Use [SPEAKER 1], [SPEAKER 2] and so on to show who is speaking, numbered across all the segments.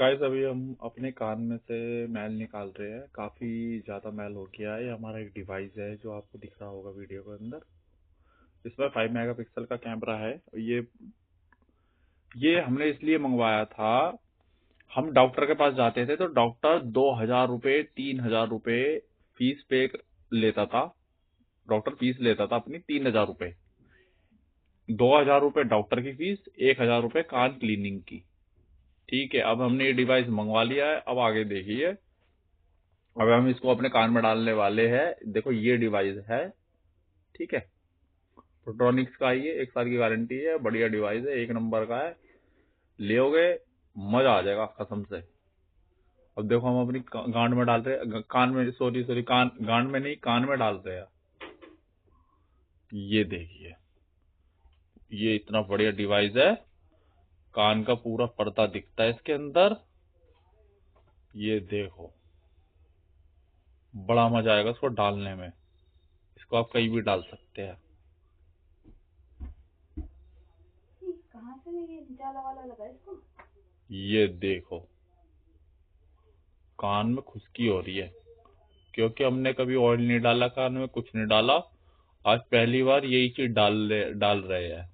[SPEAKER 1] Guys अभी हम अपने कान में से मैल निकाल रहे हैं। काफी ज्यादा मैल हो गया है। ये हमारा एक डिवाइस है जो आपको दिख रहा होगा वीडियो के अंदर। इसमें 5 मेगापिक्सल का कैमरा है। ये हमने इसलिए मंगवाया था। हम डॉक्टर के पास जाते थे तो डॉक्टर 2,000 रुपए 3,000 रुपए फीस पे लेता था। डॉक्टर फीस लेता था अपनी 3,000 रुपए। 2,000 रुपए डॉक्टर की फीस, 1,000 रुपए कान क्लीनिंग की। ठीक है, अब हमने ये डिवाइस मंगवा लिया है। अब आगे देखिए, अब हम इसको अपने कान में डालने वाले हैं। देखो ये डिवाइस है, ठीक है। प्रोट्रॉनिक्स का ये 1 साल की गारंटी है। बढ़िया डिवाइस है, 1 नंबर का है। लियोगे मजा आ जाएगा कसम से। अब देखो हम अपनी गांड में डाल रहे हैं, कान में, सॉरी कान, गांड में नहीं, कान में डाल रहे हैं। ये देखिए, ये इतना बढ़िया डिवाइस है। कान का पूरा पर्दा दिखता है इसके अंदर। ये देखो, बड़ा मजा आएगा इसको डालने में। इसको आप कहीं भी डाल सकते हैं।
[SPEAKER 2] कहाँ से ये जाला वाला लगा इसको?
[SPEAKER 1] ये देखो, कान में खुशकी हो रही है क्योंकि हमने कभी ऑयल नहीं डाला, कान में कुछ नहीं डाला। आज पहली बार यही चीज डाल रहे हैं।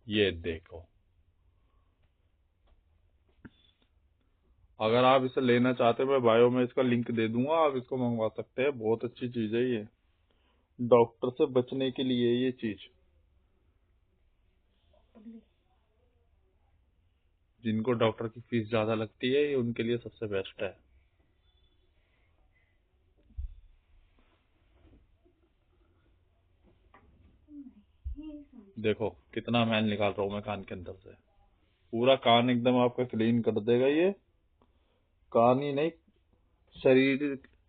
[SPEAKER 1] ये देखो, अगर आप इसे लेना चाहते हैं, मैं बायो में इसका लिंक दे दूंगा, आप इसको मंगवा सकते हैं। बहुत अच्छी चीज है ये, डॉक्टर से बचने के लिए ये चीज। जिनको डॉक्टर की फीस ज्यादा लगती है, ये उनके लिए सबसे बेस्ट है। देखो कितना मैल निकाल रहा हूँ मैं कान के अंदर से। पूरा कान एकदम आपका क्लीन कर देगा ये। कान ही नहीं,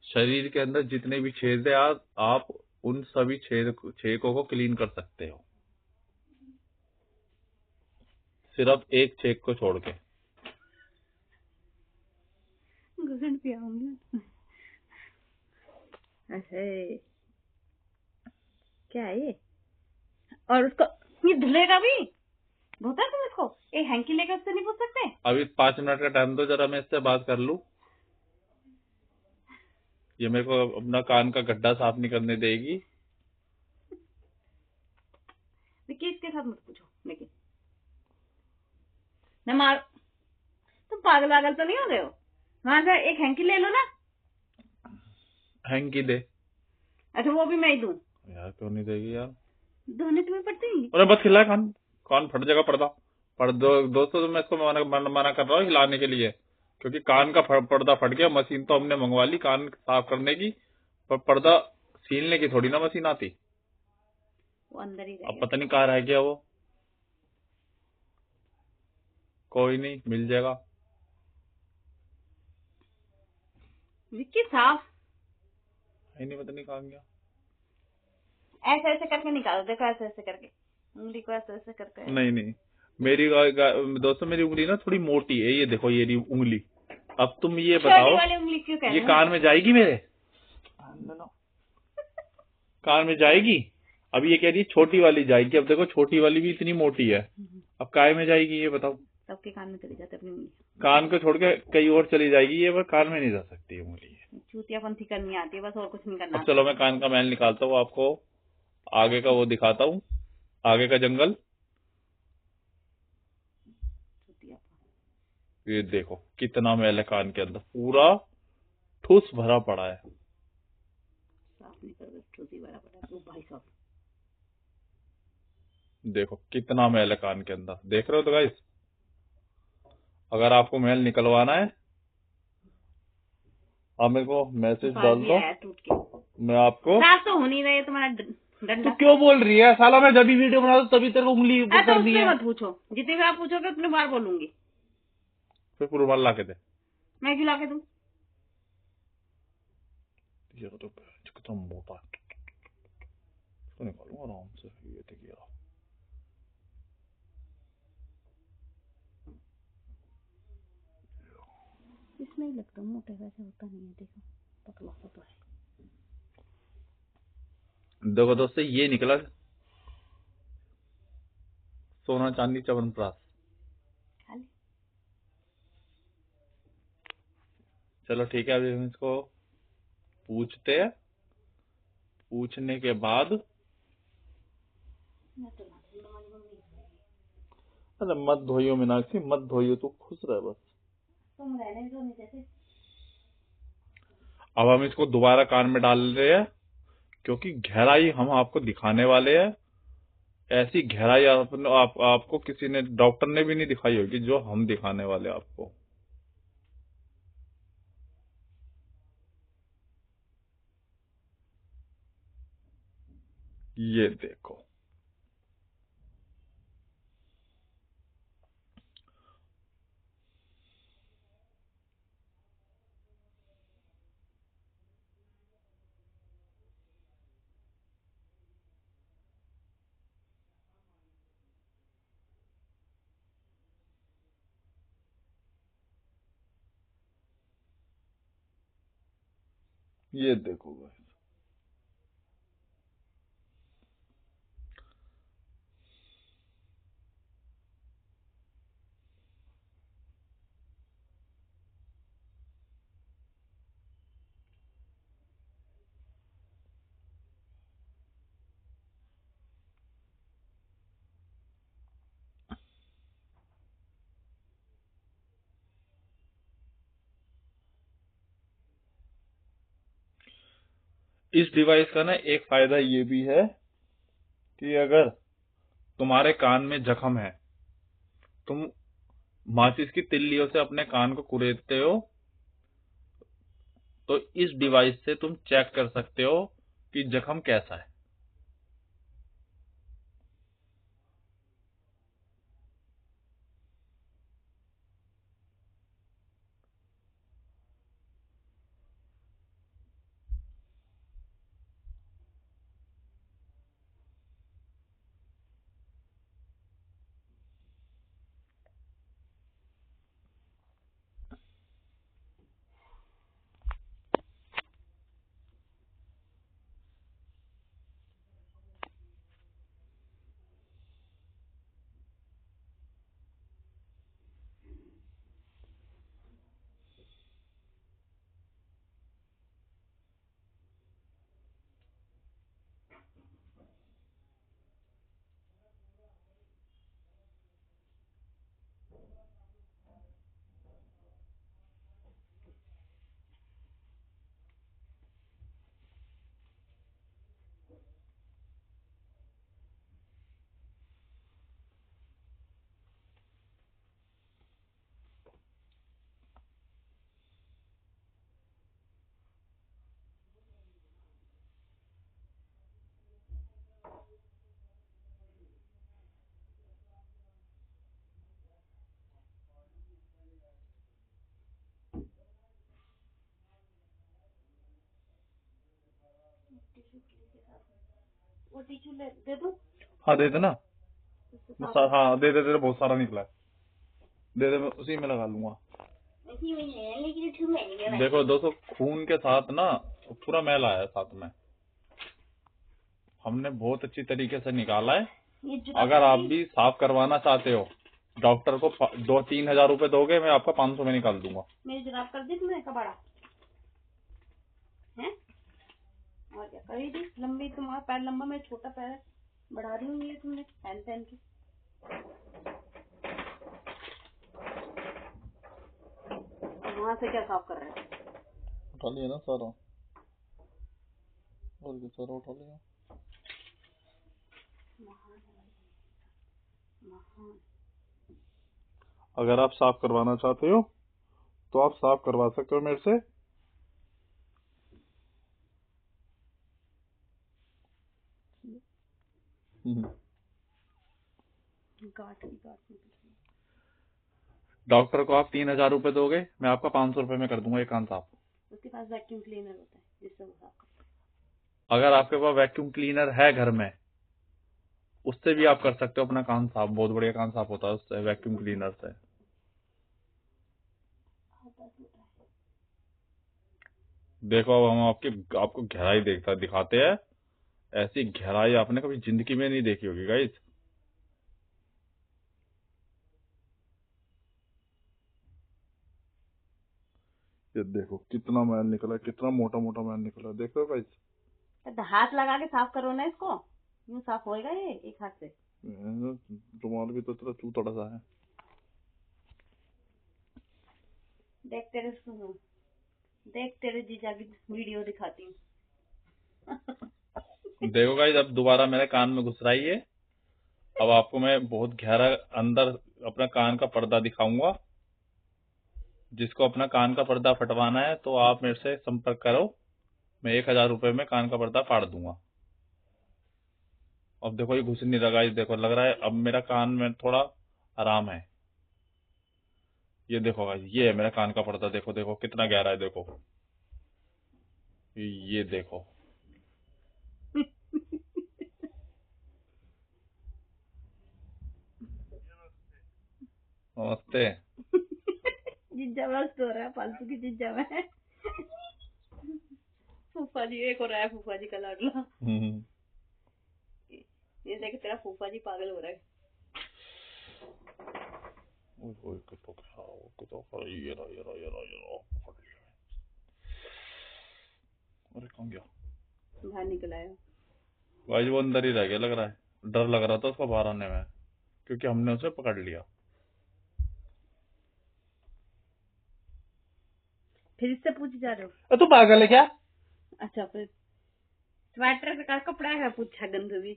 [SPEAKER 1] शरीर के अंदर जितने भी छेद है, आप उन सभी छेदों को क्लीन कर सकते हो, सिर्फ एक छेद को छोड़ के।
[SPEAKER 2] घुसड़ पियाऊंगी। ऐसे क्या है ये? और उसको ये धुलेगा भी? धोता है तुम इसको? एक हैंकी लेकर उससे नहीं पूछ सकते?
[SPEAKER 1] अभी 5 मिनट का टाइम दो जरा, मैं इससे बात कर लूं। ये मेरे को अपना कान का गड्ढा साफ नहीं करने देगी।
[SPEAKER 2] विक्की इसके साथ मत पूछो। लेकिन न मार, तुम पागल वागल तो नहीं हो गए हो? वहां से एक हैंकी ले लो ना।
[SPEAKER 1] हैंकी दे।
[SPEAKER 2] अच्छा वो भी मैं ही दूं?
[SPEAKER 1] यार क्यों नहीं देगी यार?
[SPEAKER 2] धोने तुम्हें पड़ती है?
[SPEAKER 1] अरे बस हिला कान, कान फट जाएगा पर्दा। दोस्तों, तो मैं इसको मना कर रहा हूँ हिलाने के लिए, क्योंकि कान का पर्दा फट गया। मशीन तो हमने मंगवा ली कान साफ करने की, पर पर्दा सीलने की थोड़ी ना मशीन आती।
[SPEAKER 2] वो अंदर ही
[SPEAKER 1] अब
[SPEAKER 2] रहेगा।
[SPEAKER 1] पता नहीं कहाँ रह गया वो। कोई नहीं, मिल जाएगा।
[SPEAKER 2] विक्की साफ
[SPEAKER 1] है नहीं, पता नहीं कहाँ गया।
[SPEAKER 2] ऐसे ऐसे करके निकालो। देखो ऐसे ऐसे करके उंगली को ऐसे ऐसे करके।
[SPEAKER 1] नहीं, मेरी दोस्तों, मेरी उंगली ना थोड़ी मोटी है। ये देखो, ये उंगली। अब तुम ये
[SPEAKER 2] छोटी
[SPEAKER 1] बताओ,
[SPEAKER 2] वाली उंगली क्यों कह
[SPEAKER 1] ये
[SPEAKER 2] रहे हो?
[SPEAKER 1] कान में जाएगी मेरे? कान में जाएगी? अब ये कह रही है छोटी वाली जाएगी। अब देखो, छोटी वाली भी इतनी मोटी है, अब काय में जाएगी ये बताओ?
[SPEAKER 2] सबके कान में चली जाती अपनी उंगली।
[SPEAKER 1] कान को छोड़ के कहीं और चली जाएगी ये, पर कान में नहीं जा सकती ये उंगली।
[SPEAKER 2] चूतियापंथी करनी आती है बस, और कुछ नहीं करना।
[SPEAKER 1] अब चलो मैं कान का मैल निकालता हूँ, आपको आगे का वो दिखाता हूँ, आगे का जंगल। ये देखो कितना मैल है कान के अंदर, पूरा ठूस भरा पड़ा है।
[SPEAKER 2] साफ नहीं कर, चूती भरा पड़ा है। ओ भाई साहब,
[SPEAKER 1] देखो कितना मैल है कान के अंदर, देख रहे हो तो गाइस? अगर आपको मैल निकलवाना है, आप मेरे को मैसेज डाल दो,
[SPEAKER 2] टूट के
[SPEAKER 1] मैं आपको।
[SPEAKER 2] साफ तो हो नहीं रहा है तुम्हारा डंडा।
[SPEAKER 1] तो क्यों बोल रही है साला? मैं जब भी वीडियो बना दो तभी तेरे को उंगली ऊपर करनी है।
[SPEAKER 2] मत पूछो, जितनी बार पूछोगे उतनी बार बोलूंगी।
[SPEAKER 1] फिर रुमाल ला के दे।
[SPEAKER 2] मैं क्यों ला के दूं?
[SPEAKER 1] ये तो कितना मोटा है, इसको निकालूंगा आराम से। ये देखिए,
[SPEAKER 2] इसमें ही लगता मोटे, वैसे होता नहीं है। देखो पतला सा तो है।
[SPEAKER 1] देखो दोस्तों, ये निकला सोना चांदी च्यवनप्राश। चलो ठीक है, अभी हम इसको पूछते हैं। पूछने के बाद
[SPEAKER 2] मैं तो ना तुम्हारी मम्मी
[SPEAKER 1] अरे मत धोइयो मीनाक्षी, मत धोइयो, तू खुश रह बस।
[SPEAKER 2] तुम रहने दो नहीं जैसे।
[SPEAKER 1] अब हम इसको दोबारा कान में डाल रहे हैं, क्योंकि गहराई हम आपको दिखाने वाले हैं। ऐसी गहराई आपको किसी ने, डॉक्टर ने भी नहीं दिखाई होगी जो हम दिखाने वाले हैं आपको। ये देखो, ये देखो बस। इस डिवाइस का ना एक फायदा ये भी है कि अगर तुम्हारे कान में जख्म है, तुम माचिस की तिल्लियों से अपने कान को कुरेदते हो, तो इस डिवाइस से तुम चेक कर सकते हो कि जख्म कैसा है।
[SPEAKER 2] वो टिश्यू दे दो।
[SPEAKER 1] हाँ दे देना।
[SPEAKER 2] उससे साफ
[SPEAKER 1] हाँ दे दे, बहुत सारा निकला है, दे दे, मैं उसी में लगा लूंगा।
[SPEAKER 2] इसी में है, लेकिन टिश्यू में नहीं है।
[SPEAKER 1] देखो दोस्तों, खून के साथ ना पूरा मैल आया है साथ में, हमने बहुत अच्छी तरीके से निकाला है।
[SPEAKER 2] ये जुराब
[SPEAKER 1] अगर आप
[SPEAKER 2] कर दी।
[SPEAKER 1] भी साफ करवाना चाहते हो, डॉक्टर को 2-3 हजार रुपए दोगे, मैं आपका 500 में निकाल दूंगा।
[SPEAKER 2] मेरी जुराब कर दी तुमने कबाड़ा है। और क्या कर दी, लंबी तुम्हारा पैर लंबा, मैं छोटा पैर बढ़ा रही हूँ, ये तुमने पहन पहन के। और वहां से क्या साफ कर रहे हो?
[SPEAKER 1] उठा लिया ना सारा, और क्या सारा उठा लिया।
[SPEAKER 2] महान।
[SPEAKER 1] अगर आप साफ करवाना चाहते हो तो आप साफ करवा सकते हो मेरे से।
[SPEAKER 2] गांठ की गांठ निकल।
[SPEAKER 1] डॉक्टर को आप 3,000 रुपए दोगे, मैं आपका 500 रुपए में कर दूंगा ये कान साफ।
[SPEAKER 2] उसके पास वैक्यूम क्लीनर होता है जिससे वो साफ करता
[SPEAKER 1] अगर आपके पास वैक्यूम क्लीनर है घर में, उससे भी आप कर सकते हो अपना कान साफ, बहुत बढ़िया कान साफ होता है उससे, वैक्यूम क्लीनर से। देखो अब हम आपको गहराई दिखाते हैं। ऐसी गहराई आपने कभी जिंदगी में नहीं देखी होगी गाइस। ये देखो कितना मैल निकला, कितना मोटा मोटा मैल निकला, देखो भाई।
[SPEAKER 2] तो हाथ लगा के साफ करो ना इसको, यूं साफ होएगा ये एक हाथ से।
[SPEAKER 1] रुमाल भी तो तेरा चूतड़ा सा है।
[SPEAKER 2] देख तेरे जीजा की वीडियो दिखाती हूँ।
[SPEAKER 1] देखो गाइस, अब दोबारा मेरे कान में घुस रही है। अब आपको मैं बहुत गहरा अंदर अपना कान का पर्दा दिखाऊंगा। जिसको अपना कान का पर्दा फटवाना है तो आप मेरे से संपर्क करो, मैं 1000 रुपए में कान का पर्दा फाड़ दूंगा। अब देखो ये घुस नहीं रहा गाइस, देखो लग रहा है अब मेरा कान में थोड़ा आराम है। ये देखो गाइस, ये है मेरा कान का पर्दा, देखो देखो कितना गहरा है, देखो ये देखो। नमस्ते।
[SPEAKER 2] जीजा मस्त हो रहा है, फालतू की जीजा में। फूफा जी एक हो रहा है, फूफा जी का लाडला। ये देख तेरा फूफा जी पागल हो रहा है।
[SPEAKER 1] अरे कौन गया?
[SPEAKER 2] बाहर निकल आया
[SPEAKER 1] भाई वो अंदर ही रह गया लग रहा है, डर लग रहा था उसको बाहर आने में, क्योंकि हमने उसे पकड़ लिया।
[SPEAKER 2] फिर इससे पूछ जा रहे हो?
[SPEAKER 1] तू पागल है क्या?
[SPEAKER 2] अच्छा फिर स्वेटर का कपड़ा है, पूछा गंद भी।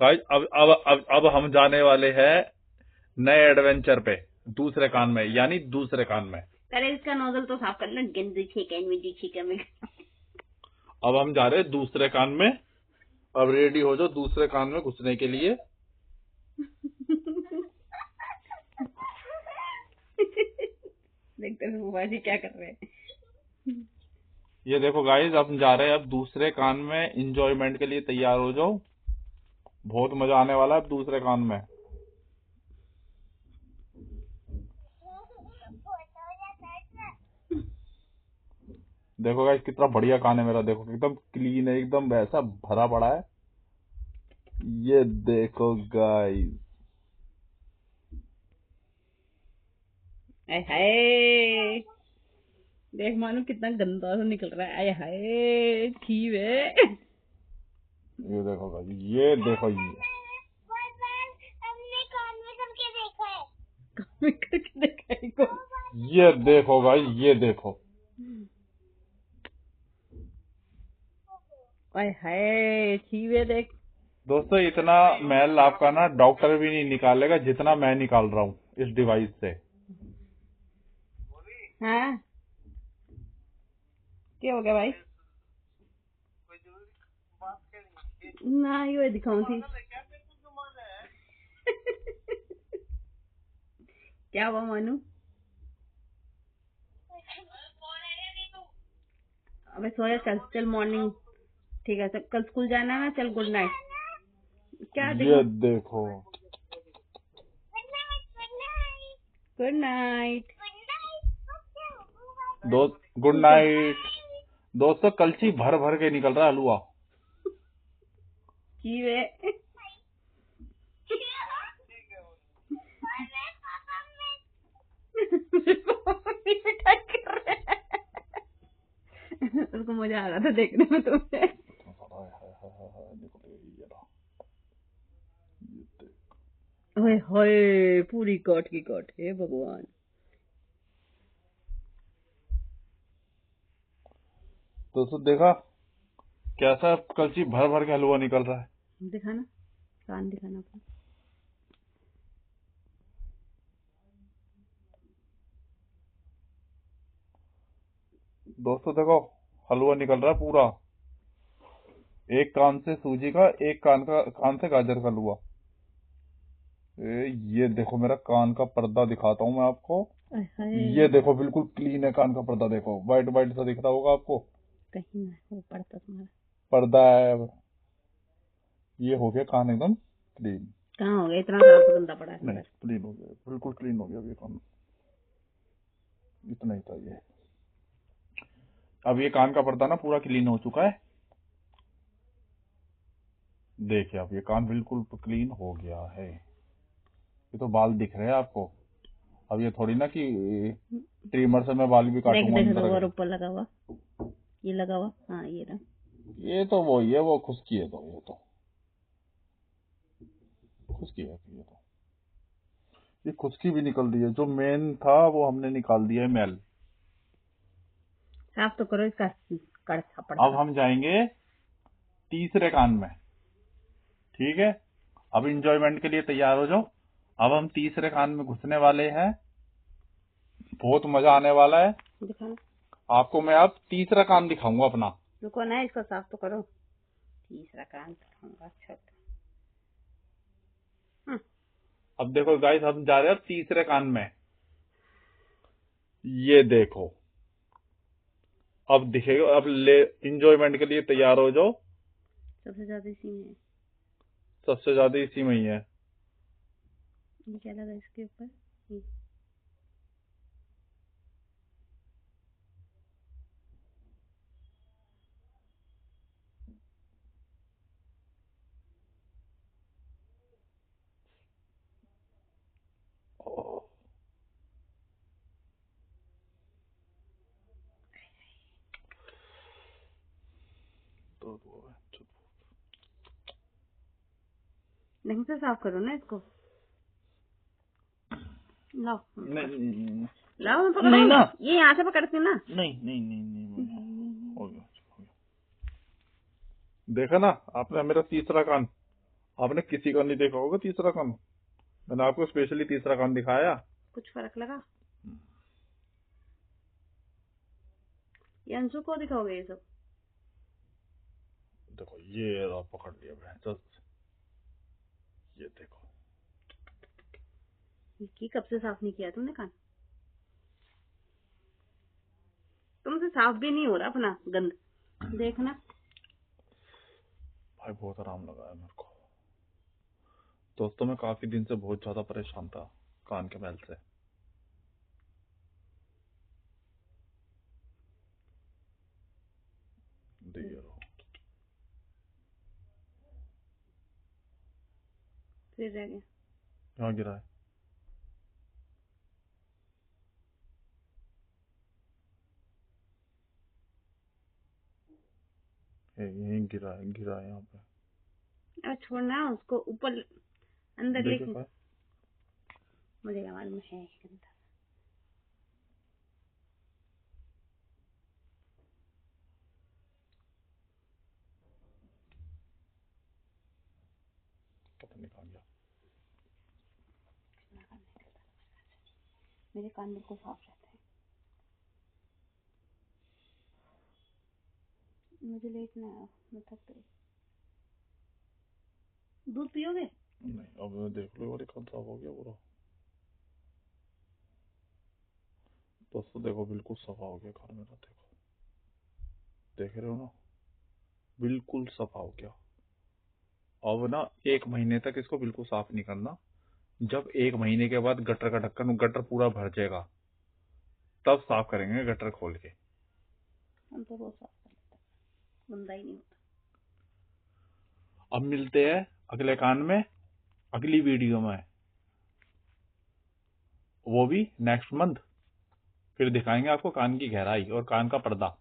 [SPEAKER 1] भाई अब हम जाने वाले हैं नए एडवेंचर पे, दूसरे कान में, यानी दूसरे कान में।
[SPEAKER 2] पहले इसका नोजल तो साफ करना, गंदी छिकन में दी छिकन में।
[SPEAKER 1] अब हम जा रहे हैं दूसरे कान में। अब रेडी हो जाओ दूसरे कान में घुसने के लिए।
[SPEAKER 2] देखते हैं फूफा जी क्या कर रहे हैं।
[SPEAKER 1] ये देखो गाइस, अब हम जा रहे हैं अब दूसरे कान में। एंजॉयमेंट के लिए तैयार हो जाओ, बहुत मजा आने वाला है अब दूसरे कान में। देखो गाइस कितना बढ़िया कान है मेरा, देखो एकदम क्लीन है, एकदम वैसा भरा पड़ा है। ये देखो गाइस,
[SPEAKER 2] हाय देख मानो कितना गंदा सा निकल रहा है। आय हाय ठीक है।
[SPEAKER 1] ये देखो गाइस, ये देखो ये
[SPEAKER 2] हमने कान में करके देखा है। कान में करके देखा है को।
[SPEAKER 1] ये देखो गाइस, ये देखो।
[SPEAKER 2] आय हाय ठीक है देख।
[SPEAKER 1] दोस्तों इतना मैल आपका ना डॉक्टर भी नहीं निकालेगा जितना मैं निकाल रहा हूँ इस डिवाइस से।
[SPEAKER 2] हाँ क्या हो गया भाई? ना ये दिखाऊं थी। क्या हुआ मानू? अबे सोया, चल चल मॉर्निंग। ठीक है सब, कल स्कूल जाना है ना, चल गुड नाइट। क्या
[SPEAKER 1] ये देखो
[SPEAKER 2] गुड नाइट।
[SPEAKER 1] दोस्त, गुड नाइट। दोस्तों कलछी भर भर के निकल रहा है हलवा।
[SPEAKER 2] उसको मजा आ रहा था देखने में तुम्हें। ओए होए पूरी काट की काट है भगवान।
[SPEAKER 1] दोस्तों देखा कैसा कलछी भर भर के हलवा निकल रहा है।
[SPEAKER 2] दिखाना, कान दिखाना अपना।
[SPEAKER 1] दोस्तों देखो हलवा निकल रहा है पूरा, एक कान से सूजी का, एक कान से गाजर का हलवा। ये देखो मेरा कान का पर्दा दिखाता हूँ मैं आपको। ये देखो बिल्कुल क्लीन है कान का पर्दा, देखो व्हाइट व्हाइट सा दिख रहा होगा आपको।
[SPEAKER 2] कहीं ना वो पड़ता तुम्हारा
[SPEAKER 1] पर्दा है, ये हो गया कान एकदम क्लीन।
[SPEAKER 2] कहाँ हो गया इतना सारा तो गंदा पड़ा है?
[SPEAKER 1] नहीं क्लीन हो गया, बिल्कुल क्लीन हो गया ये कान, इतना ही चाहिए। अब ये कान का पर्दा ना पूरा क्लीन हो चुका है, देखिए अब ये कान बिल्कुल क्लीन हो गया है। ये तो बाल दिख रहे हैं आपको, अब ये थोड़ी ना कि ट्रिमर से मैं बाल भी
[SPEAKER 2] देख
[SPEAKER 1] काटूंगा
[SPEAKER 2] देख
[SPEAKER 1] अंदर
[SPEAKER 2] और
[SPEAKER 1] के।
[SPEAKER 2] ऊपर लगा हुआ, ये लगा हुआ, हाँ ये रहा।
[SPEAKER 1] ये तो वो ही है, वो खुशकी है, तो ये तो खुशकी है, ये खुशकी भी निकल रही है। जो मेन था वो हमने निकाल दिया है, मैल।
[SPEAKER 2] साफ तो करो इसका कड़छा
[SPEAKER 1] अब
[SPEAKER 2] पड़ता।
[SPEAKER 1] हम जाएंगे तीसरे कान में, ठीक है। अब इंजॉयमेंट के लिए तैयार हो जाओ। अब हम तीसरे कान में घुसने वाले हैं, बहुत मजा आने वाला है।
[SPEAKER 2] दिखाना,
[SPEAKER 1] आपको मैं अब तीसरा कान दिखाऊंगा अपना।
[SPEAKER 2] रुको ना, इसको साफ तो करो। तीसरा कान दिखाऊंगा, अच्छा।
[SPEAKER 1] अब देखो गाइस, हम जा रहे हैं अब तीसरे कान में। ये देखो, अब दिखेगा। अब ले इंजॉयमेंट के लिए तैयार हो जाओ।
[SPEAKER 2] सबसे ज्यादा इसी में है।
[SPEAKER 1] सबसे ज्यादा इसी में ही है।
[SPEAKER 2] ये क्या लगा इसके ऊपर? ये ढंग से साफ करो ना इसको। लाओ
[SPEAKER 1] नहीं
[SPEAKER 2] लाओ, मैं पकड़ूं?
[SPEAKER 1] नहीं ना,
[SPEAKER 2] ये यहाँ से पकड़ती ना।
[SPEAKER 1] नहीं नहीं नहीं नहीं, हो गया। देखा ना आपने मेरा तीसरा कान? आपने किसी का नहीं देखा होगा तीसरा कान। मैंने आपको स्पेशली तीसरा कान दिखाया।
[SPEAKER 2] कुछ फर्क लगा? ये अंशु को दिखाओगे ये सब?
[SPEAKER 1] देखो ये रहा, पकड़ लिया मैं। ये देखो,
[SPEAKER 2] ये कब से साफ नहीं किया तुमने कान? तुमसे साफ भी नहीं हो रहा अपना गंद, देखना।
[SPEAKER 1] भाई बहुत आराम लगा है मेरे को दोस्तों। मैं काफी दिन से बहुत ज्यादा परेशान था कान के मैल से।
[SPEAKER 2] फिर रह गया।
[SPEAKER 1] यहाँ गिरा है, यहीं गिरा है यहाँ पे।
[SPEAKER 2] अब छोड़ना उसको, ऊपर अंदर
[SPEAKER 1] देखिए
[SPEAKER 2] लेके।
[SPEAKER 1] भाई,
[SPEAKER 2] मुझे क्या मालूम है गंदा।
[SPEAKER 1] पता नहीं कहाँ गया।
[SPEAKER 2] मेरे कान बिल्कुल साफ रहते हैं। मुझे लेटना है, मैं थक गई। दूध पियोगे?
[SPEAKER 1] नहीं, अब मैं देख लो, और एक साफ हो गया पूरा। दोस्तों देखो, बिल्कुल सफा हो गया कान मेरा। देखो, देख रहे हो ना, बिल्कुल सफा हो गया। अब ना 1 महीने तक इसको बिल्कुल साफ नहीं करना। जब 1 महीने के बाद गटर का ढक्कन, गटर पूरा भर जाएगा, तब साफ करेंगे गटर खोल के।
[SPEAKER 2] हम तो रोज साफ कर लेते हैं, गंदा ही नहीं होता।
[SPEAKER 1] अब मिलते हैं अगले कान में, अगली वीडियो में, वो भी नेक्स्ट मंथ। फिर दिखाएंगे आपको कान की गहराई और कान का पर्दा।